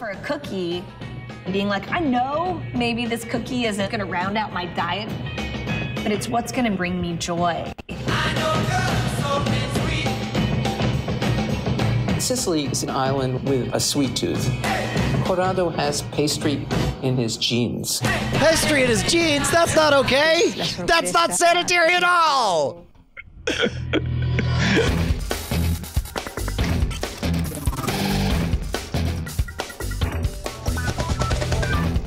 for a cookie, being like, I know maybe this cookie isn't gonna round out my diet, but it's what's gonna bring me joy. Sicily is an island with a sweet tooth. Corrado has pastry in his jeans. Pastry in his jeans? That's not okay. That's not sanitary at all.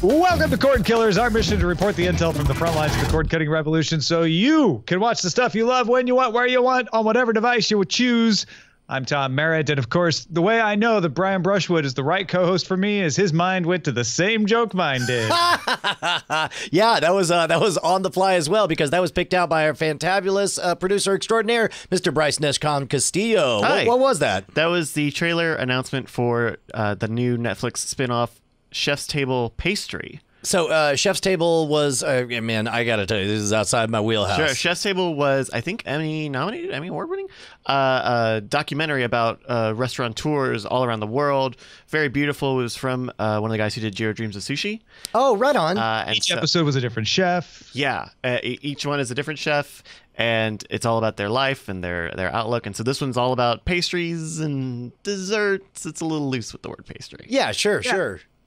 Welcome to Cordkillers. Our mission to report the intel from the front lines of the cord-cutting revolution so you can watch the stuff you love when you want, where you want, on whatever device you would choose. I'm Tom Merritt, and of course, the way I know that Brian Brushwood is the right co-host for me is his mind went to the same joke mine did. Yeah, that was on the fly as well, because that was picked out by our fantabulous producer extraordinaire, Mr. Bryce Neshcom Castillo. What was that? That was the trailer announcement for the new Netflix spinoff, Chef's Table Pastry. So Chef's Table was, man, I gotta tell you, this is outside my wheelhouse. Sure, Chef's Table was, I think, Emmy-nominated, Emmy Award-winning, a documentary about restaurateurs all around the world. Very beautiful. It was from one of the guys who did Jiro Dreams of Sushi. Oh, right on. And each episode was a different chef. Yeah, each one is a different chef, and it's all about their life and their outlook. And so this one's all about pastries and desserts. It's a little loose with the word pastry. Yeah, sure.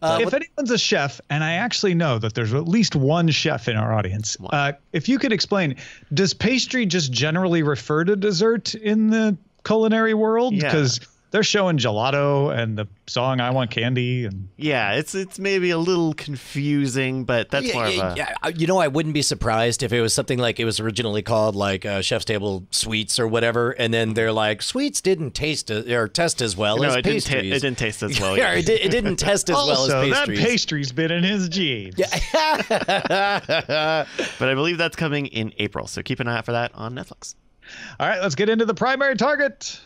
If anyone's a chef, and I actually know that there's at least one chef in our audience, if you could explain, does pastry just generally refer to dessert in the culinary world? Because they're showing gelato and the song "I Want Candy," and it's maybe a little confusing, but that's more of a you know, I wouldn't be surprised if it was something like it was originally called like Chef's Table Sweets or whatever, and then they're like, sweets didn't tast or test as well as pastries. It didn't taste as well. Yeah, it didn't test as well as pastries. Also, that pastry's been in his jeans. Yeah. But I believe that's coming in April, so keep an eye out for that on Netflix. All right, let's get into the primary target.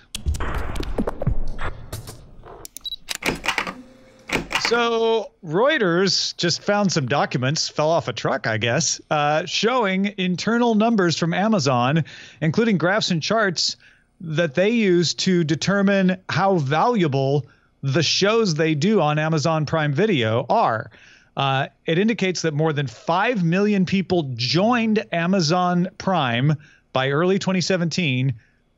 So Reuters just found some documents, fell off a truck, I guess, showing internal numbers from Amazon, including graphs and charts that they use to determine how valuable the shows they do on Amazon Prime Video are. It indicates that more than 5 million people joined Amazon Prime by early 2017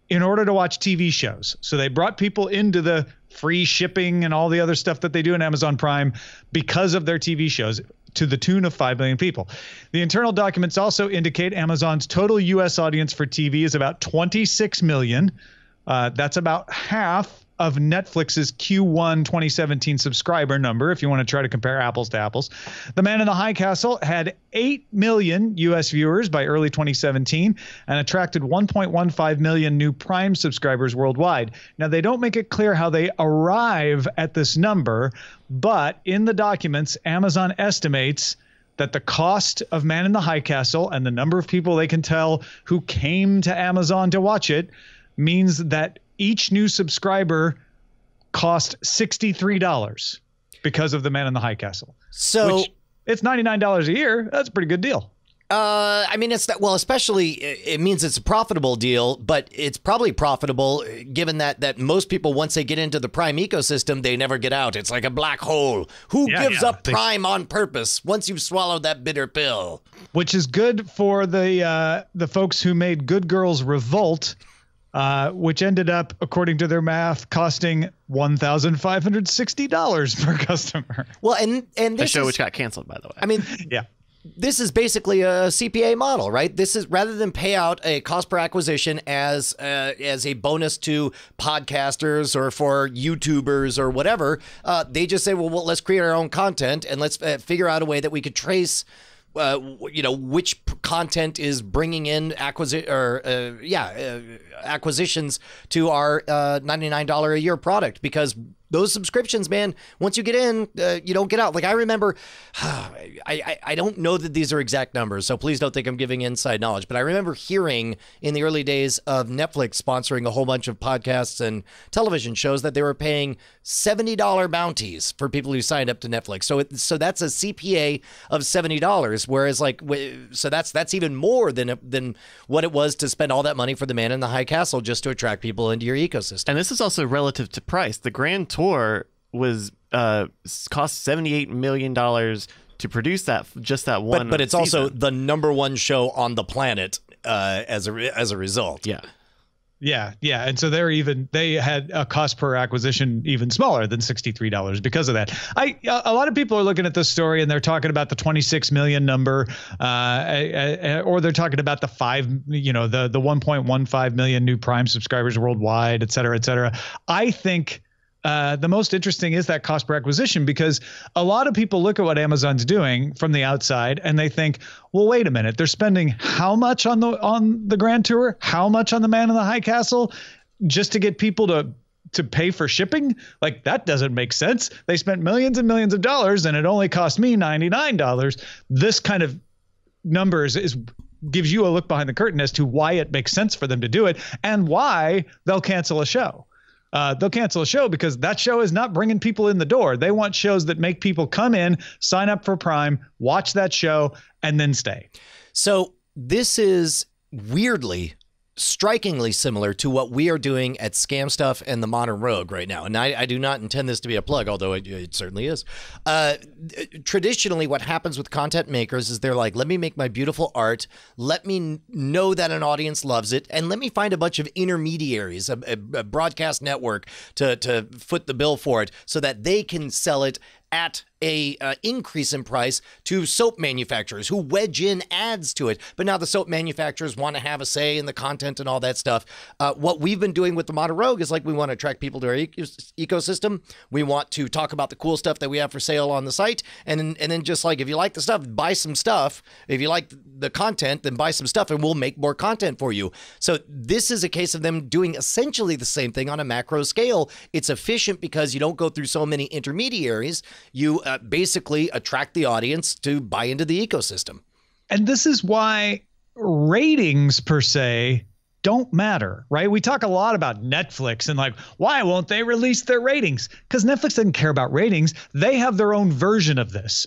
in order to watch TV shows. So they brought people into the free shipping and all the other stuff that they do in Amazon Prime because of their TV shows, to the tune of 5 million people. The internal documents also indicate Amazon's total U.S. audience for TV is about 26 million. That's about half of Netflix's Q1 2017 subscriber number, if you want to try to compare apples to apples. The Man in the High Castle had 8 million U.S. viewers by early 2017 and attracted 1.15 million new Prime subscribers worldwide. Now, they don't make it clear how they arrive at this number, but in the documents, Amazon estimates that the cost of Man in the High Castle and the number of people they can tell who came to Amazon to watch it means that each new subscriber cost $63 because of the Man in the High Castle. So which, it's $99 a year. That's a pretty good deal. I mean, it's that, well, especially it means it's a profitable deal, but it's probably profitable given that most people, once they get into the Prime ecosystem, they never get out. It's like a black hole. Who gives up Prime on purpose once you've swallowed that bitter pill? Which is good for the folks who made Good Girls Revolt, which ended up, according to their math, costing $1,560 per customer. Well, and the show which got canceled, by the way. I mean, yeah. This is basically a CPA model, right? This is, rather than pay out a cost per acquisition as a bonus to podcasters or for YouTubers or whatever, they just say, well, let's create our own content and let's figure out a way that we could trace which content is bringing in acquisitions to our $99 a year product, because those subscriptions, man, once you get in, you don't get out. Like, I remember, I don't know that these are exact numbers, so please don't think I'm giving inside knowledge, but I remember hearing in the early days of Netflix sponsoring a whole bunch of podcasts and television shows that they were paying $70 bounties for people who signed up to Netflix. So that's a CPA of $70, whereas so that's even more than what it was to spend all that money for the Man in the High Castle just to attract people into your ecosystem. And this is also relative to price. The Grand Tour was cost $78 million to produce that one. But it's also the #1 show on the planet as a result. Yeah. Yeah, and so they had a cost per acquisition even smaller than $63 because of that. A lot of people are looking at this story and they're talking about the 26 million number, or they're talking about the 1.15 million new Prime subscribers worldwide, et cetera, et cetera. I think the most interesting is that cost per acquisition, because a lot of people look at what Amazon's doing from the outside and they think, well, wait a minute, they're spending how much on the Grand Tour, how much on the Man in the High Castle, just to get people to pay for shipping? Like, that doesn't make sense. They spent millions and millions of dollars and it only cost me $99. This kind of numbers gives you a look behind the curtain as to why it makes sense for them to do it and why they'll cancel a show. They'll cancel a show because that show is not bringing people in the door. They want shows that make people come in, sign up for Prime, watch that show, and then stay. So this is weirdly, strikingly similar to what we are doing at Scam Stuff and the Modern Rogue right now. And I do not intend this to be a plug, although it certainly is. Traditionally, what happens with content makers is they're like, let me make my beautiful art. Let me know that an audience loves it. And let me find a bunch of intermediaries, a broadcast network to foot the bill for it so that they can sell it at a increase in price to soap manufacturers who wedge in ads to it. But now the soap manufacturers want to have a say in the content and all that stuff. What we've been doing with the Modern Rogue is like, we want to attract people to our ecosystem. We want to talk about the cool stuff that we have for sale on the site. And then just like, if you like the stuff, buy some stuff. If you like the content, then buy some stuff and we'll make more content for you. So this is a case of them doing essentially the same thing on a macro scale. It's efficient because you don't go through so many intermediaries. You basically attract the audience to buy into the ecosystem. And this is why ratings per se don't matter, right? We talk a lot about Netflix and like, why won't they release their ratings? Because Netflix doesn't care about ratings. They have their own version of this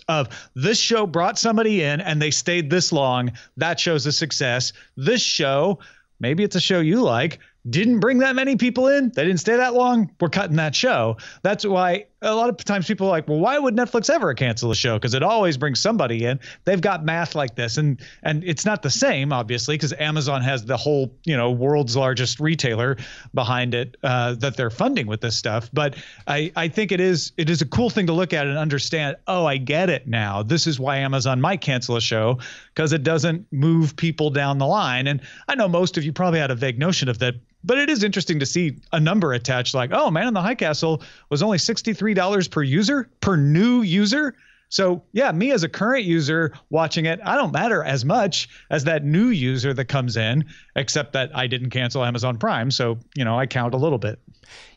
show brought somebody in and they stayed this long. That show's a success. This show, maybe it's a show you like, didn't bring that many people in. They didn't stay that long. We're cutting that show. That's why a lot of times people are like, well, why would Netflix ever cancel a show? Because it always brings somebody in. They've got math like this. And it's not the same, obviously, because Amazon has the whole, world's largest retailer behind it that they're funding with this stuff. But I think it is a cool thing to look at and understand, oh, I get it now. This is why Amazon might cancel a show, because it doesn't move people down the line. And I know most of you probably had a vague notion of that. But it is interesting to see a number attached like, oh, Man in the High Castle was only $63 per new user. So, yeah, me as a current user watching it, I don't matter as much as that new user that comes in, except that I didn't cancel Amazon Prime. So, I count a little bit.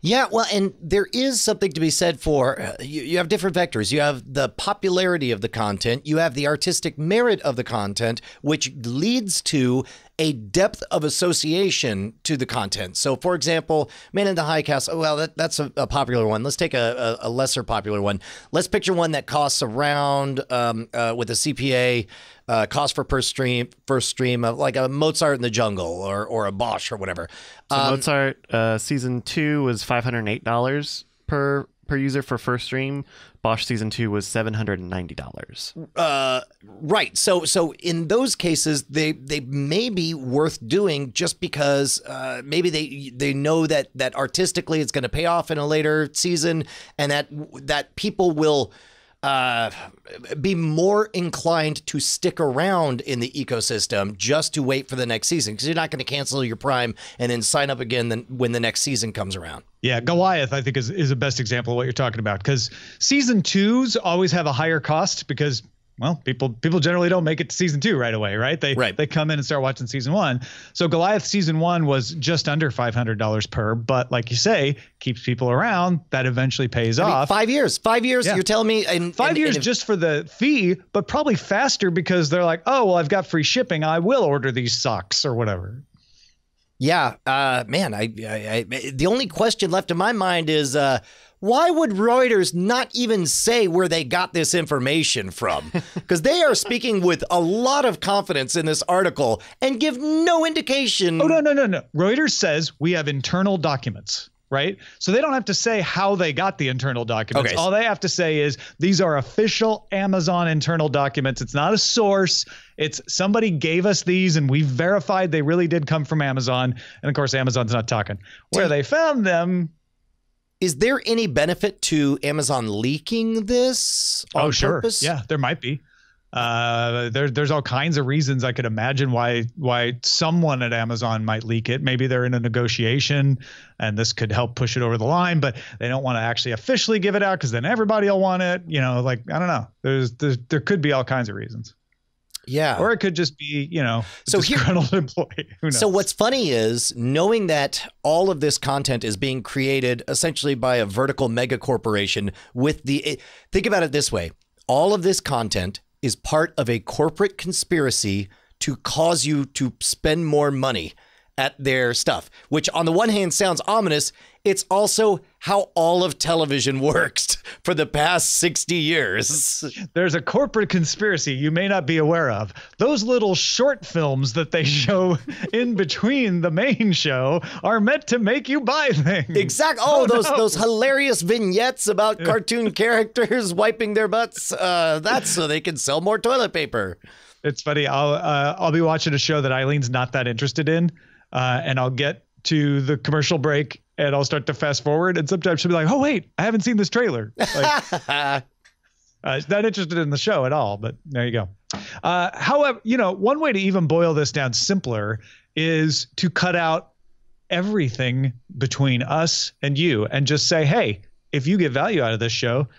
Yeah, well, and there is something to be said for, you have different vectors. You have the popularity of the content. You have the artistic merit of the content, which leads to a depth of association to the content. So, for example, Man in the High Castle, well, that's a popular one. Let's take a lesser popular one. Let's picture one that costs around, with a CPA, cost for first stream of like a Mozart in the Jungle or a Bosch or whatever. So Mozart season 2 was $508 per user for first stream. Bosch season 2 was $790. Right. So in those cases, they may be worth doing just because maybe they know that artistically it's going to pay off in a later season, and that people will be more inclined to stick around in the ecosystem just to wait for the next season, because you're not going to cancel your Prime and then sign up again when the next season comes around. Yeah, Goliath, I think, is the best example of what you're talking about, because season 2s always have a higher cost because, well, people generally don't make it to season 2 right away, right? They come in and start watching season 1. So Goliath season 1 was just under $500 per, but like you say, keeps people around. That eventually pays off. 5 years. 5 years. Yeah. You're telling me, and 5 years just for the fee, but probably faster because they're like, oh, well, I've got free shipping. I will order these socks or whatever. Yeah, man. The only question left in my mind is, why would Reuters not even say where they got this information from? Because they are speaking with a lot of confidence in this article and give no indication. Oh, no. Reuters says we have internal documents. right? So they don't have to say how they got the internal documents. Okay. All they have to say is these are official Amazon internal documents. It's not a source. It's somebody gave us these and we verified they really did come from Amazon. And of course, Amazon's not talking. Where they found them. Is there any benefit to Amazon leaking this on purpose? Yeah, there might be. There's all kinds of reasons I could imagine why someone at Amazon might leak it. Maybe they're in a negotiation and this could help push it over the line, but they don't want to actually officially give it out because then everybody will want it. You know, like, I don't know. There could be all kinds of reasons. Yeah. Or it could just be, you know, a So disgruntled employee. Who knows? So what's funny is knowing that all of this content is being created essentially by a vertical mega corporation with think about it this way. All of this content is part of a corporate conspiracy to cause you to spend more money at their stuff, which on the one hand sounds ominous. It's also how all of television works for the past 60 years. There's a corporate conspiracy you may not be aware of. Those little short films that they show in between the main show are meant to make you buy things. Exactly. Those hilarious vignettes about cartoon characters wiping their butts. That's so they can sell more toilet paper. It's funny. I'll be watching a show that Eileen's not that interested in, and I'll get to the commercial break and I'll start to fast forward. And sometimes she'll be like, "Oh wait, I haven't seen this trailer." Like, she's not interested in the show at all. But there you go. However, you know, one way to even boil this down simpler is to cut out everything between us and you, and just say, "Hey, if you get value out of this show,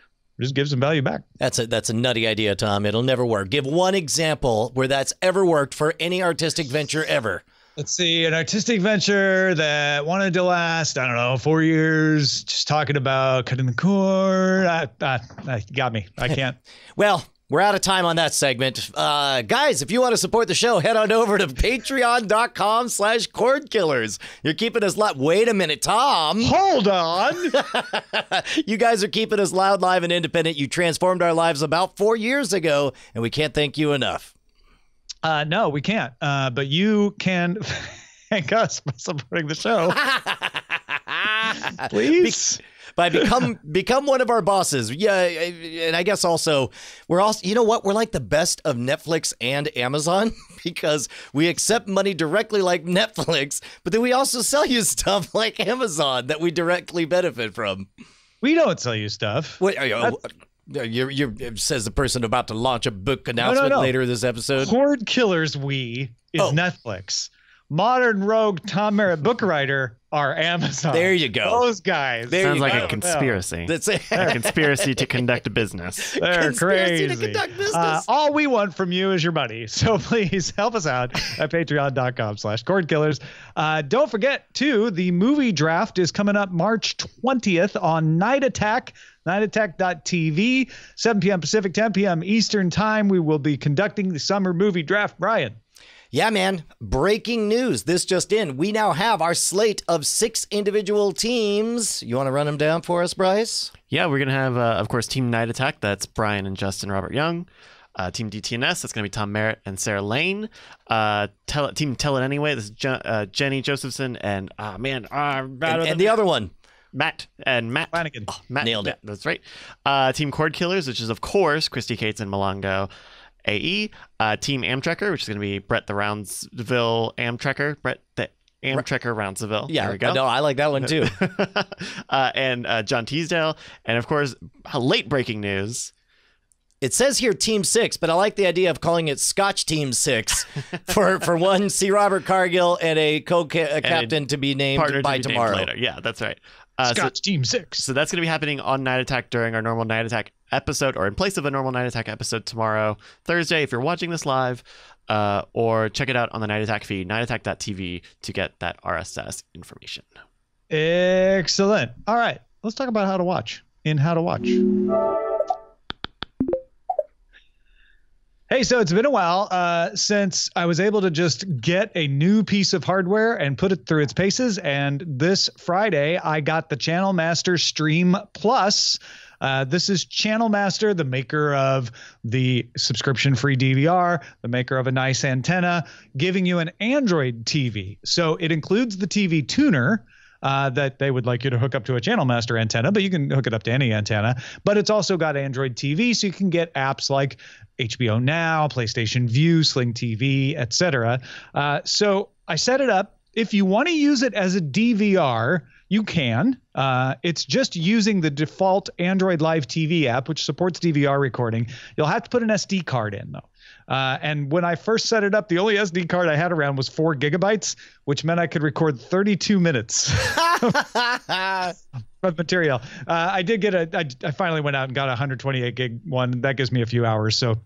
just give some value back." That's a nutty idea, Tom. It'll never work. Give one example where that's ever worked for any artistic venture ever. Let's see, an artistic venture that wanted to last, I don't know, 4 years, just talking about cutting the cord. You got me. I can't. Well, we're out of time on that segment. Guys, if you want to support the show, head on over to patreon.com/Cordkillers. You're keeping us live. Wait a minute, Tom. Hold on. You guys are keeping us loud, live, and independent. You transformed our lives about 4 years ago, and we can't thank you enough. No, we can't. But you can thank us by supporting the show. Please. By become one of our bosses. Yeah, and I guess also we're also, you know what? We're like the best of Netflix and Amazon because we accept money directly like Netflix, but then we also sell you stuff like Amazon that we directly benefit from. We don't sell you stuff. What? You're says the person about to launch a book announcement later this episode. Cordkillers is Netflix. Modern Rogue Tom Merritt book writer are Amazon. There you go. Those guys. Sounds like a conspiracy. That's it. A conspiracy to conduct a business. They're Conspiracy crazy. to conduct business. All we want from you is your money. So please help us out at patreon.com/Cordkillers. Don't forget, too, the movie draft is coming up March 20th on Night Attack. nightattack.tv, 7 p.m. Pacific, 10 p.m. Eastern Time. We will be conducting the summer movie draft. Brian. Yeah, man. Breaking news. This just in. We now have our slate of 6 individual teams. You want to run them down for us, Bryce? Yeah, we're going to have, of course, Team Night Attack. That's Brian and Justin Robert Young. Team DTNS. That's going to be Tom Merritt and Sarah Lane. Team Tell It Anyway. This is Jenny Josephson and, and the other one. Matt Flanagan. Oh, Matt nailed it. That's right. Team Cordkillers, which is, of course, Christy Cates and Malongo AE. Team Amtrekker, which is going to be Brett the Roundsville Amtrekker. Brett the Amtrekker Roundsville. Yeah, there we go. No, I like that one too. And John Teasdale. And, of course, late breaking news. It says here Team 6, but I like the idea of calling it Scotch Team 6 for one C. Robert Cargill and a co-captain to be named by tomorrow. Later. Yeah, that's right. Scotch Team 6. So that's going to be happening on Night Attack during our normal Night Attack episode, or in place of a normal Night Attack episode tomorrow, Thursday, if you're watching this live, or check it out on the Night Attack feed, nightattack.tv, to get that RSS information. Excellent. All right, let's talk about how to watch. Hey, so it's been a while since I was able to just get a new piece of hardware and put it through its paces. And this Friday, I got the Channel Master Stream Plus. This is Channel Master, the maker of the subscription-free DVR, the maker of a nice antenna, giving you an Android TV. So it includes the TV tuner, that they would like you to hook up to a Channel Master antenna, but you can hook it up to any antenna. But it's also got Android TV, so you can get apps like HBO Now, PlayStation View, Sling TV, etc. So I set it up. If you want to use it as a DVR, you can. It's just using the default Android Live TV app, which supports DVR recording. You'll have to put an SD card in, though. And when I first set it up, the only SD card I had around was 4 gigabytes, which meant I could record 32 minutes of material. I did get I finally went out and got a 128 gig one. That gives me a few hours. So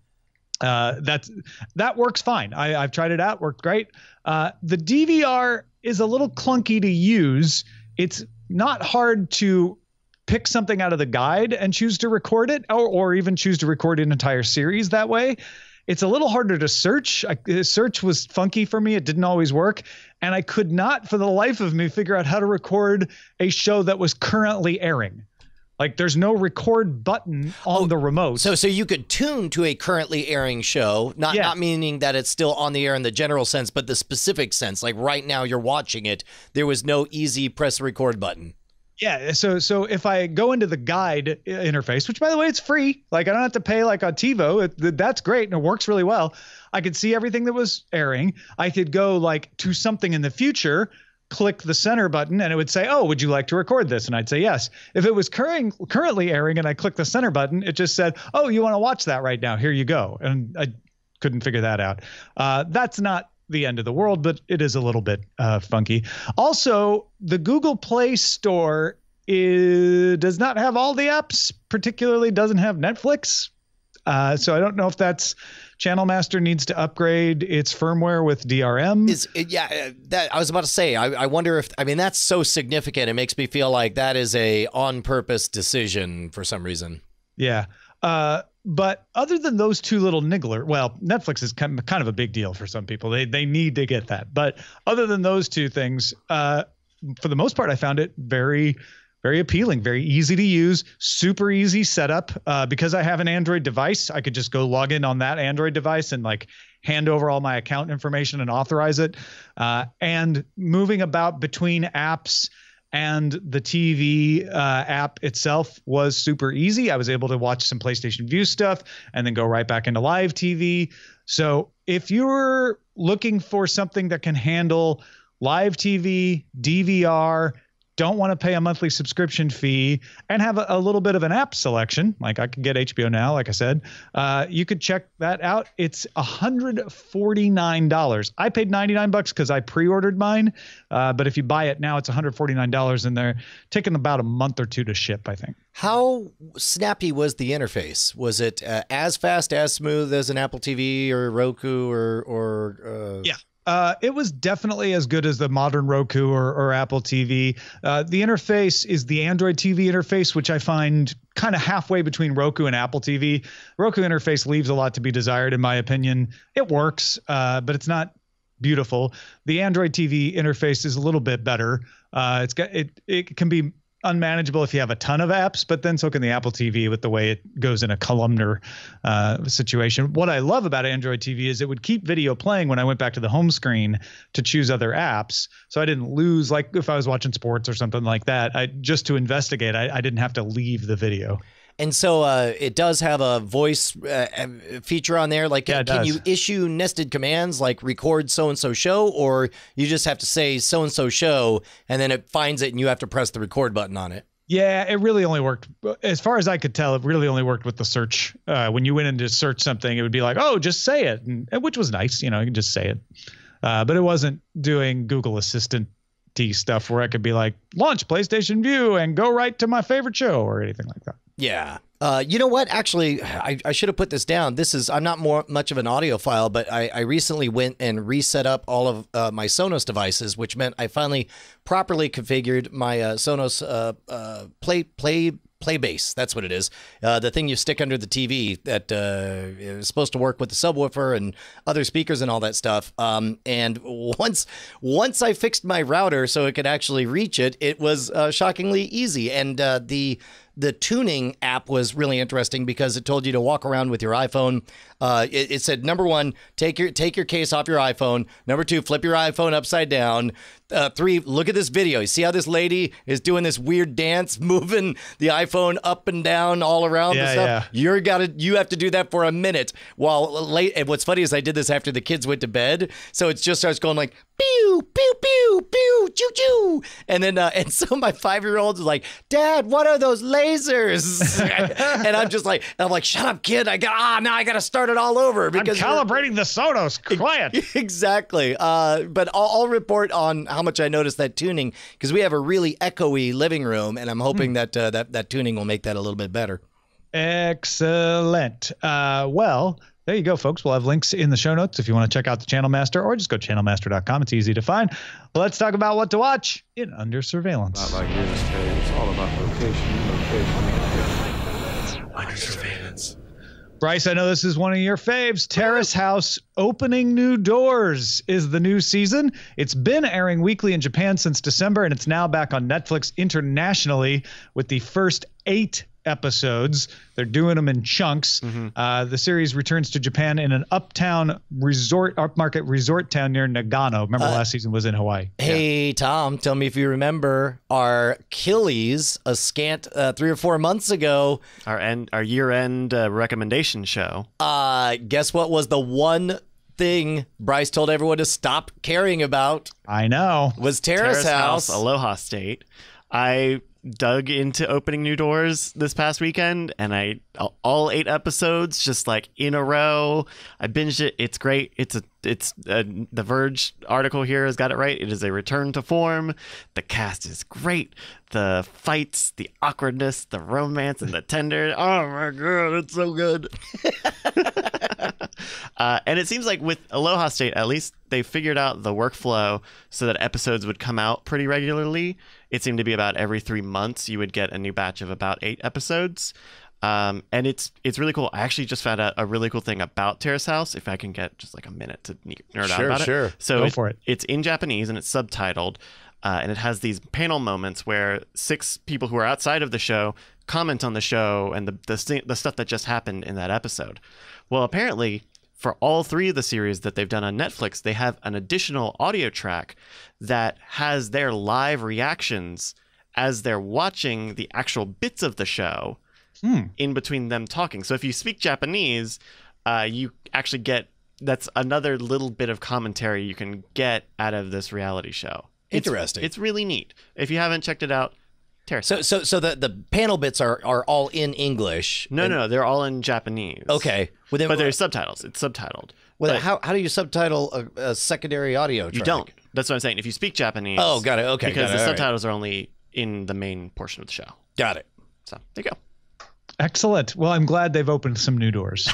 that works fine. I've tried it out, worked great. The DVR is a little clunky to use. It's not hard to pick something out of the guide and choose to record it, or even choose to record an entire series that way. It's a little harder to search. Search was funky for me. It didn't always work. And I could not, for the life of me, figure out how to record a show that was currently airing. Like, there's no record button on the remote. So you could tune to a currently airing show, not meaning that it's still on the air in the general sense, but the specific sense. Like right now you're watching it, there was no easy press record button. Yeah, so if I go into the guide interface, which by the way, it's free, like I don't have to pay like on TiVo, that's great and it works really well. I could see everything that was airing. I could go like to something in the future, click the center button, and it would say, "Oh, would you like to record this?" And I'd say yes. If it was currently airing and I clicked the center button, it just said, "Oh, you want to watch that right now? Here you go." And I couldn't figure that out. That's not the end of the world, but it is a little bit funky. Also, the Google Play Store does not have all the apps, particularly doesn't have Netflix. So I don't know if that's Channel Master needs to upgrade its firmware with DRM. That I was about to say. I wonder if, I mean, that's so significant. It makes me feel like that is a on purpose decision for some reason. Yeah. But other than those two little niggler, well, Netflix is kind of a big deal for some people. They need to get that. But other than those two things, for the most part, I found it very, very appealing, very easy to use, super easy setup. Because I have an Android device, I could just go log in on that Android device and like hand over all my account information and authorize it. And moving about between apps and the TV app itself was super easy. I was able to watch some PlayStation View stuff and then go right back into live TV. So if you're looking for something that can handle live TV, DVR, don't want to pay a monthly subscription fee, and have a little bit of an app selection, like I can get HBO Now, like I said, you could check that out. It's $149. I paid $99 because I pre-ordered mine, but if you buy it now, it's $149, and they're taking about a month or two to ship, I think. How snappy was the interface? Was it as fast, as smooth as an Apple TV or Roku or Yeah. It was definitely as good as the modern Roku or Apple TV. The interface is the Android TV interface, which I find kind of halfway between Roku and Apple TV. Roku interface leaves a lot to be desired, in my opinion. It works, but it's not beautiful. The Android TV interface is a little bit better. It can be unmanageable if you have a ton of apps, but then so can the Apple TV with the way it goes in a columnar situation. What I love about Android TV is it would keep video playing when I went back to the home screen to choose other apps. So I didn't lose, like if I was watching sports or something like that, just to investigate, I didn't have to leave the video. And so it does have a voice feature on there. Like, can you issue nested commands like record so-and-so show, or you just have to say so-and-so show, and then it finds it and you have to press the record button on it? Yeah, it really only worked, as far as I could tell, it really only worked with the search. When you went in to search something, it would be like, oh, just say it, which was nice. You can just say it. But it wasn't doing Google Assistant-y stuff where I could be like, launch PlayStation View and go right to my favorite show or anything like that. Yeah. You know what? Actually, I should have put this down. I'm not much of an audiophile, but I recently went and reset up all of my Sonos devices, which meant I finally properly configured my Sonos Play Base. That's what it is. The thing you stick under the TV that is supposed to work with the subwoofer and other speakers and all that stuff. And once I fixed my router so it could actually reach it, it was shockingly easy. And the the tuning app was really interesting because it told you to walk around with your iPhone. It said, number one, take your case off your iPhone. Number two, flip your iPhone upside down. Three, look at this video. You see how this lady is doing this weird dance, moving the iPhone up and down all around and stuff? Yeah. You have to do that for a minute. While late, and what's funny is I did this after the kids went to bed, so it just starts going like pew pew pew pew choo choo, and then and so my 5-year-old is like, Dad, what are those lasers? And I'm just like, shut up, kid. Now I got to start it all over because I'm calibrating the Sonos. Quiet. Exactly. But I'll report on how much I noticed that tuning because we have a really echoey living room, and I'm hoping that tuning will make that a little bit better. Excellent. Well, there you go, folks. We'll have links in the show notes if you want to check out the Channel Master, or just go channelmaster.com. It's easy to find. Let's talk about what to watch in Under Surveillance. Not like real estate. It's all about location. Under Surveillance. Bryce, I know this is one of your faves. Terrace House Opening New Doors is the new season. It's been airing weekly in Japan since December, and it's now back on Netflix internationally with the first 8 episodes. They're doing them in chunks. The series returns to Japan in an upmarket resort town near Nagano. Remember last season was in Hawaii. Hey, Tom, tell me if you remember our Killies a scant 3 or 4 months ago. Our year-end recommendation show. Guess what was the one thing Bryce told everyone to stop caring about? I know. Was Terrace House. Aloha State. I dug into Opening New Doors this past weekend, and all 8 episodes just like in a row. I binged it. It's great. It's the Verge article here has got it right. It is a return to form. The cast is great. The fights, the awkwardness, the romance, and the tender. Oh my god, it's so good. And it seems like with Aloha State, at least they figured out the workflow so that episodes would come out pretty regularly. It seemed to be about every 3 months you would get a new batch of about 8 episodes. And it's really cool. I actually just found out a really cool thing about Terrace House, if I can get just like a minute to nerd out about it. So go for it. It's in Japanese and it's subtitled. And it has these panel moments where 6 people who are outside of the show comment on the show and the stuff that just happened in that episode. Well, apparently, for all 3 of the series that they've done on Netflix, they have an additional audio track that has their live reactions as they're watching the actual bits of the show in between them talking. So if you speak Japanese, you actually get, that's another little bit of commentary you can get out of this reality show. Interesting. It's really neat. If you haven't checked it out, Terrace. So the panel bits are all in English. No, they're all in Japanese. Okay. But there's subtitles. It's subtitled. Well, how do you subtitle a secondary audio track? You don't. That's what I'm saying. If you speak Japanese. Oh, got it. Okay. Because the all subtitles are only in the main portion of the show. Got it. So there you go. Excellent. Well, I'm glad they've opened some new doors.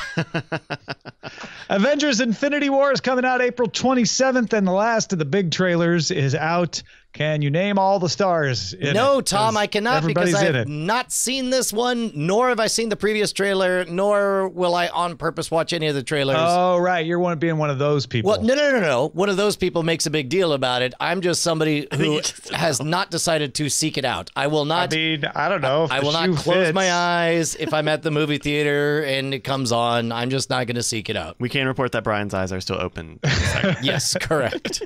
Avengers Infinity War is coming out April 27th, and the last of the big trailers is out. Can you name all the stars in No, it? Tom, I cannot because I in have it. not seen this one, nor have I seen the previous trailer, nor will I on purpose watch any of the trailers. Oh, right. You're being one of those people. Well, no. One of those people makes a big deal about it. I'm just somebody who has not decided to seek it out. I will not. I mean, I don't know. If I the will not shoe close fits. my eyes if I'm at the movie theater and it comes on. I'm just not going to seek it out. We can report that Brian's eyes are still open. Yes, correct.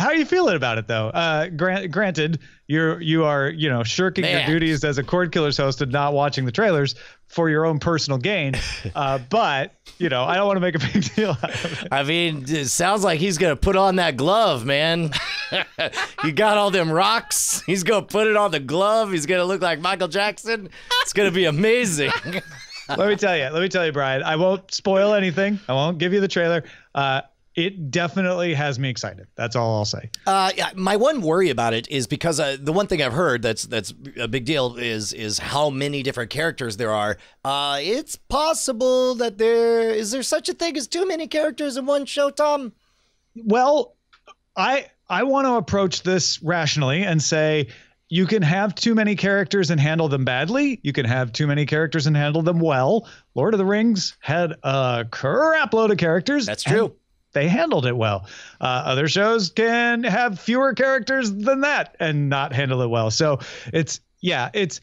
How are you feeling about it, though? Granted, you are shirking your duties as a Cordkillers host and not watching the trailers for your own personal gain. But I don't want to make a big deal out of it. I mean, it sounds like he's going to put on that glove, man. You got all them rocks. He's going to put it on the glove. He's going to look like Michael Jackson. It's going to be amazing. Let me tell you, Brian, I won't spoil anything. I won't give you the trailer. It definitely has me excited. That's all I'll say. Yeah, my one worry about it is because the one thing I've heard that's a big deal is how many different characters there are. It's possible that is there such a thing as too many characters in one show, Tom? Well, I want to approach this rationally and say you can have too many characters and handle them badly. You can have too many characters and handle them well. Lord of the Rings had a crap load of characters. That's true. They handled it well. Other shows can have fewer characters than that and not handle it well. So Yeah, it's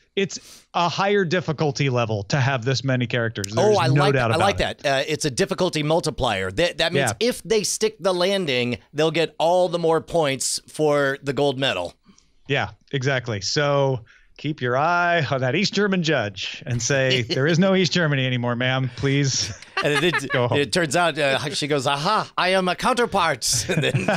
a higher difficulty level to have this many characters. Oh, I like that. It's a difficulty multiplier. That means Yeah. if they stick the landing, they'll get all the more points for the gold medal. Yeah, exactly. So keep your eye on that East German judge and say, there is no East Germany anymore, ma'am. Please And go home. it turns out she goes, aha, I am a counterpart. And then,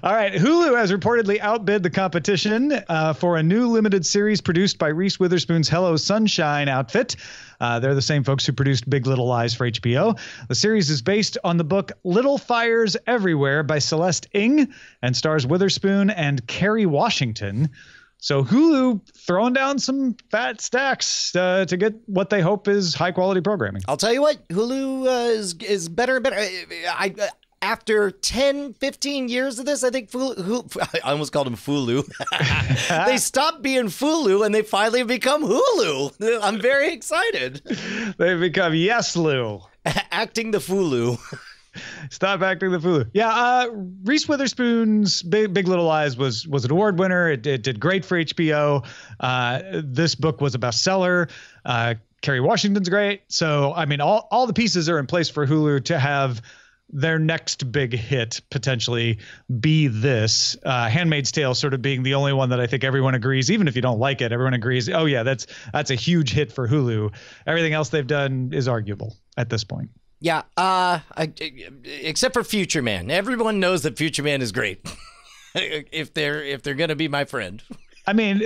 All right. Hulu has reportedly outbid the competition for a new limited series produced by Reese Witherspoon's Hello Sunshine outfit. They're the same folks who produced Big Little Lies for HBO. The series is based on the book Little Fires Everywhere by Celeste Ng and stars Witherspoon and Kerry Washington. So Hulu throwing down some fat stacks to get what they hope is high quality programming. I'll tell you what, Hulu is better and better. After 10, 15 years of this, I think I almost called them Fulu. They stopped being Fulu and they finally have become Hulu. I'm very excited. They've become Yes-Lu. Acting the Fulu. Stop acting the fool. Yeah, Reese Witherspoon's Big Little Lies was an award winner. It did great for HBO. This book was a bestseller. Kerry Washington's great. So, I mean, all the pieces are in place for Hulu to have their next big hit potentially be this. Handmaid's Tale sort of being the only one that I think everyone agrees, even if you don't like it, everyone agrees, oh yeah, that's a huge hit for Hulu. Everything else they've done is arguable at this point. Yeah, except for Future Man. Everyone knows that Future Man is great. if they're gonna be my friend. I mean,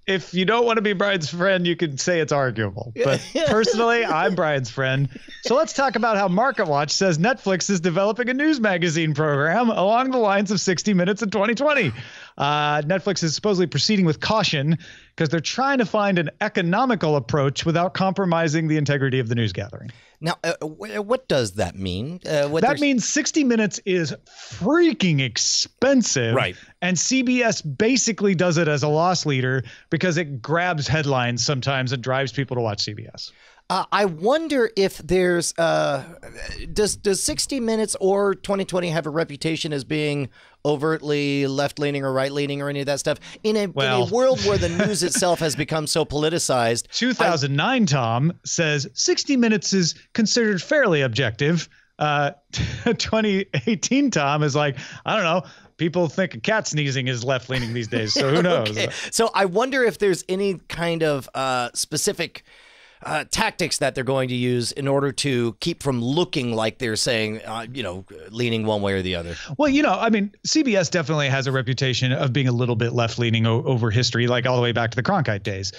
if you don't want to be Brian's friend, you could say it's arguable. But personally, I'm Brian's friend. So let's talk about how MarketWatch says Netflix is developing a news magazine program along the lines of 60 Minutes in 2020. Netflix is supposedly proceeding with caution because they're trying to find an economical approach without compromising the integrity of the news gathering. Now, what does that mean? That means 60 Minutes is freaking expensive. Right. And CBS basically does it as a loss leader because it grabs headlines sometimes and drives people to watch CBS. I wonder if there's does 60 Minutes or 2020 have a reputation as being overtly left-leaning or right-leaning or any of that stuff in a world where the news itself has become so politicized? 2009 Tom says 60 Minutes is considered fairly objective. 2018 Tom is like, I don't know. People think a cat sneezing is left-leaning these days, so who knows? Okay. So I wonder if there's any kind of specific tactics that they're going to use in order to keep from looking like they're saying, leaning one way or the other. Well, I mean, CBS definitely has a reputation of being a little bit left-leaning over history, like all the way back to the Cronkite days.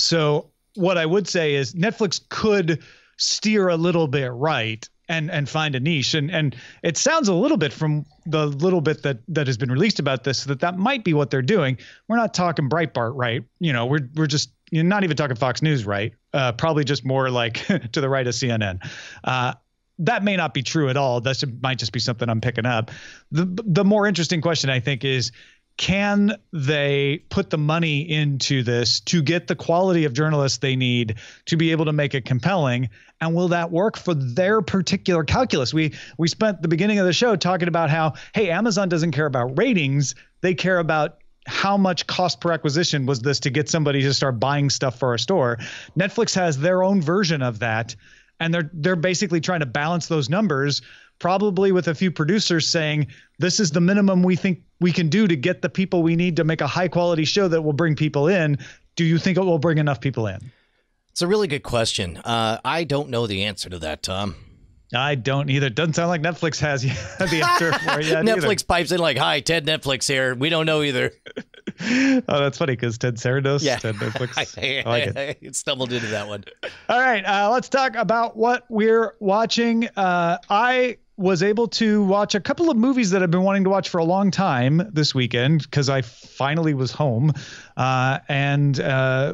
So what I would say is Netflix could steer a little bit right and find a niche. And it sounds a little bit from the little bit that has been released about this that might be what they're doing. We're not talking Breitbart, right? We're just not even talking Fox News, right? Probably just more like to the right of CNN. That may not be true at all. That might just be something I'm picking up. The more interesting question, I think, is can they put the money into this to get the quality of journalists they need to be able to make it compelling? And will that work for their particular calculus? We spent the beginning of the show talking about how, hey, Amazon doesn't care about ratings. They care about how much cost per acquisition was this to get somebody to start buying stuff for our store. Netflix has their own version of that. And they're basically trying to balance those numbers, probably with a few producers saying, this is the minimum we think we can do to get the people we need to make a high quality show that will bring people in. Do you think it will bring enough people in? It's a really good question. I don't know the answer to that, Tom. I don't either. Doesn't sound like Netflix has the answer for it yet. Netflix pipes in like, hi, Ted Netflix here. We don't know either. Oh, that's funny because Ted Sarandos. Yeah. Ted Netflix. I like it. Stumbled into that one. All right. Let's talk about what we're watching. I was able to watch a couple of movies that I've been wanting to watch for a long time this weekend because I finally was home. And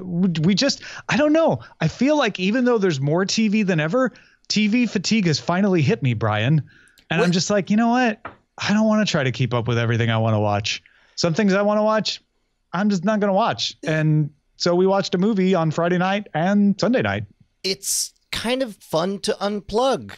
we just, I don't know. I feel like even though there's more TV than ever, TV fatigue has finally hit me, Brian. And I'm just like, you know what? I don't want to try to keep up with everything I want to watch. Some things I want to watch, I'm just not going to watch. And so we watched a movie on Friday night and Sunday night. It's kind of fun to unplug,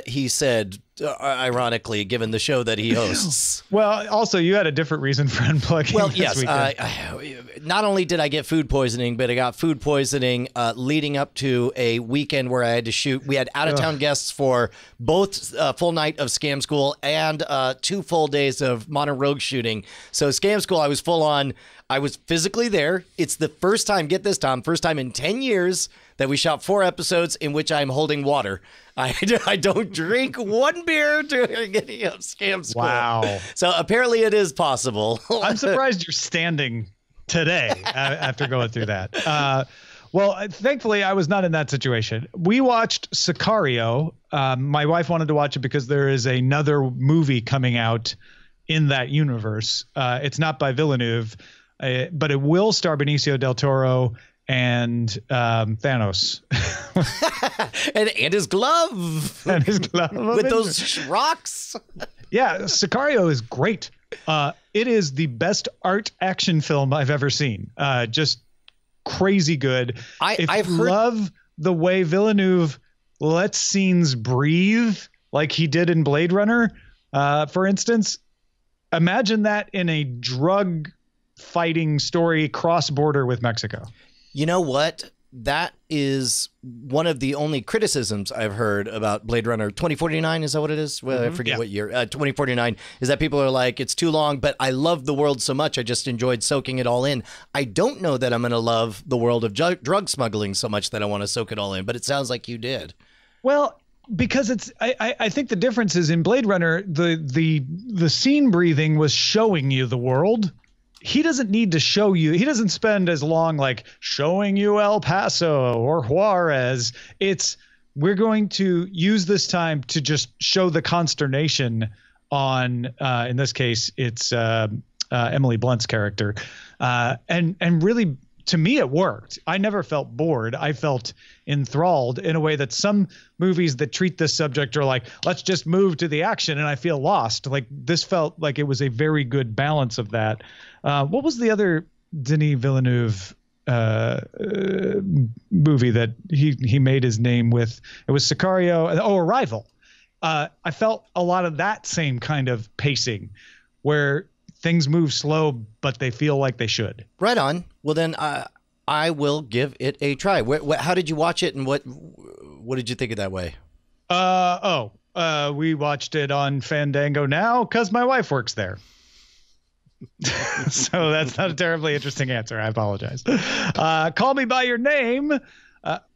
he said ironically, given the show that he hosts. Well, also, you had a different reason for unplugging. Well, this yes. weekend. Not only did I get food poisoning, but I got food poisoning leading up to a weekend where I had to shoot. We had out-of-town guests for both full night of Scam School and 2 full days of Modern Rogue shooting. So Scam School, I was full on. I was physically there. It's the first time, get this, Tom, first time in 10 years that we shot 4 episodes in which I'm holding water. I don't drink 1 beer during any of Scam School. Wow. So apparently it is possible. I'm surprised you're standing today after going through that. Well, thankfully, I was not in that situation. We watched Sicario. My wife wanted to watch it because there is another movie coming out in that universe. It's not by Villeneuve, but it will star Benicio del Toro and Thanos. and his glove. And his glove. With those rocks. Yeah, Sicario is great. It is the best art action film I've ever seen. Just crazy good. I've love the way Villeneuve lets scenes breathe like he did in Blade Runner, for instance. Imagine that in a drug fighting story cross-border with Mexico. You know what? That is one of the only criticisms I've heard about Blade Runner 2049. Is that what it is? Well, I forget what year. 2049 is that people are like, it's too long, but I love the world so much. I just enjoyed soaking it all in. I don't know that I'm going to love the world of drug smuggling so much that I want to soak it all in, but it sounds like you did. Well, because I think the difference is in Blade Runner, the scene breathing was showing you the world. He doesn't need to show you. He doesn't spend as long like showing you El Paso or Juarez. We're going to use this time to just show the consternation on, in this case, it's Emily Blunt's character. And really, to me, it worked. I never felt bored. I felt enthralled in a way that some movies that treat this subject are like, let's just move to the action, and I feel lost. Like, this felt like it was a very good balance of that. What was the other Denis Villeneuve movie that he made his name with? It was Sicario. Oh, Arrival. I felt a lot of that same kind of pacing where things move slow, but they feel like they should. Right on. Well, then I will give it a try. How did you watch it, and what did you think of that way? We watched it on Fandango now because my wife works there. So that's not a terribly interesting answer. I apologize. Call Me By Your Name.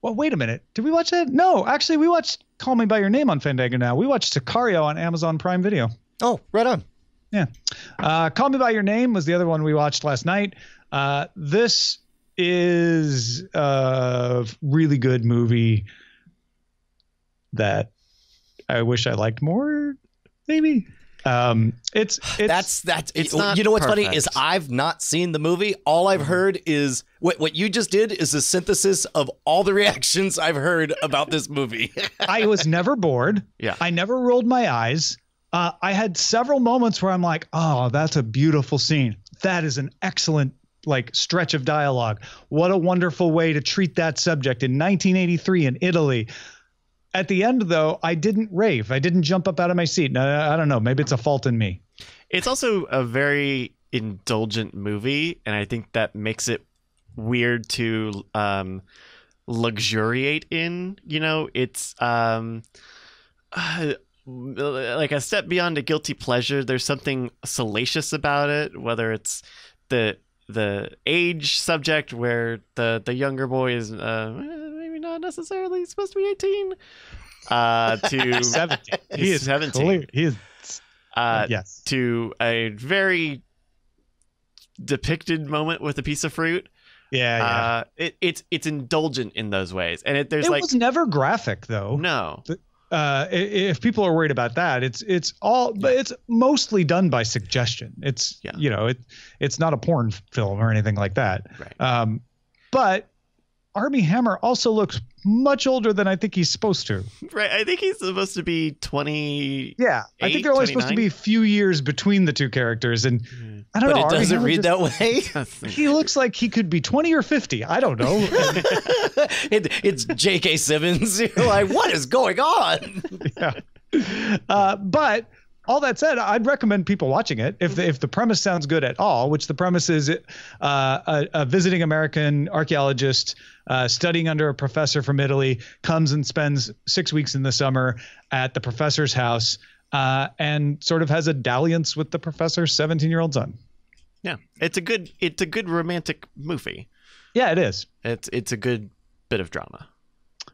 Well, wait a minute. Did we watch that? No, actually, we watched Call Me By Your Name on Fandango now. We watched Sicario on Amazon Prime Video. Oh, right on. Yeah. Call Me By Your Name was the other one we watched last night. This is a really good movie that I wish I liked more, maybe. It's you know what's funny is I've not seen the movie. All I've heard is what you just did is a synthesis of all the reactions I've heard about this movie. I was never bored. Yeah. I never rolled my eyes. I had several moments where I'm like, oh, that's a beautiful scene. That is an excellent stretch of dialogue. What a wonderful way to treat that subject in 1983 in Italy. At the end, though, I didn't rave. I didn't jump up out of my seat. I don't know. Maybe it's a fault in me. It's also a very indulgent movie, and I think that makes it weird to luxuriate in. You know, it's like a step beyond a guilty pleasure. There's something salacious about it, whether it's the age subject where the younger boy is maybe not necessarily supposed to be 18 to 17. He is 17. He is yes. To a very depicted moment with a piece of fruit. Yeah. It's indulgent in those ways, and it was never graphic though. No. If people are worried about that, it's all, but it's mostly done by suggestion. It's it's not a porn film or anything like that. Right. But Armie Hammer also looks much older than I think he's supposed to. Right. I think he's supposed to be 20. Yeah. I think they're only 29? supposed to be a few years between the two characters. And I don't know. But it doesn't read that way. He looks like he could be 20 or 50. I don't know. It's J.K. Simmons. You're like, what is going on? Yeah. But all that said, I'd recommend people watching it if the premise sounds good at all, which the premise is a visiting American archaeologist studying under a professor from Italy comes and spends 6 weeks in the summer at the professor's house and sort of has a dalliance with the professor's 17-year-old son. Yeah, it's a good romantic movie. Yeah, it is. It's a good bit of drama.